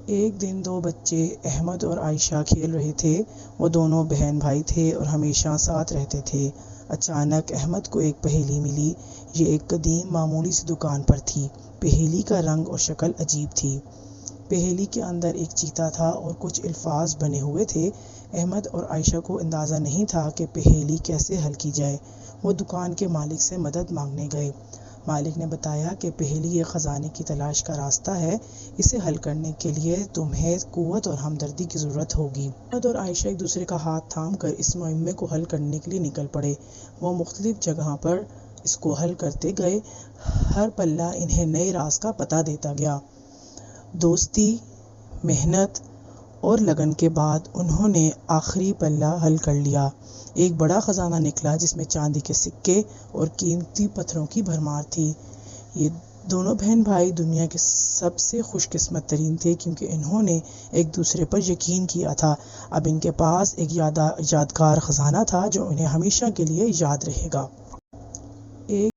ایک دن دو بچے احمد اور عائشہ کھیل رہے تھے۔ وہ دونوں بہن بھائی تھے اور ہمیشہ ساتھ رہتے تھے۔ اچانک احمد کو ایک پہیلی ملی۔ یہ ایک قدیم معمولی سی دکان پر تھی۔ پہیلی کا رنگ اور شکل عجیب تھی۔ پہیلی کے اندر ایک چیتا تھا اور کچھ الفاظ بنے ہوئے تھے۔ احمد اور عائشہ کو اندازہ نہیں تھا کہ پہیلی کیسے حل کی جائے۔ وہ دکان کے مالک سے مدد مانگنے گئے۔ مالک نے بتایا کہ پہیلی ایک خزانے کی تلاش کا راستہ ہے۔ اسے حل کرنے کے لیے تمہیں قوت اور ہمدردی کی ضرورت ہوگی۔ احمد اور عائشہ ایک دوسرے کا ہاتھ تھام کر اس مہمے کو حل کرنے کے لیے نکل پڑے۔ وہ مختلف جگہوں پر اس کو حل کرتے گئے۔ ہر پلہ انہیں نئے راز کا پتہ دیتا گیا۔ دوستی، محنت اور لگن کے بعد انہوں نے آخری پلہ حل کر لیا۔ ایک بڑا خزانہ نکلا جس میں چاندی کے سکے اور قیمتی پتھروں کی بھرمار تھی۔ یہ دونوں بہن بھائی دنیا کے سب سے خوش قسمت ترین تھے کیونکہ انہوں نے ایک دوسرے پر یقین کیا تھا۔ اب ان کے پاس ایک یادگار خزانہ تھا جو انہیں ہمیشہ کے لیے یاد رہے گا۔ ایک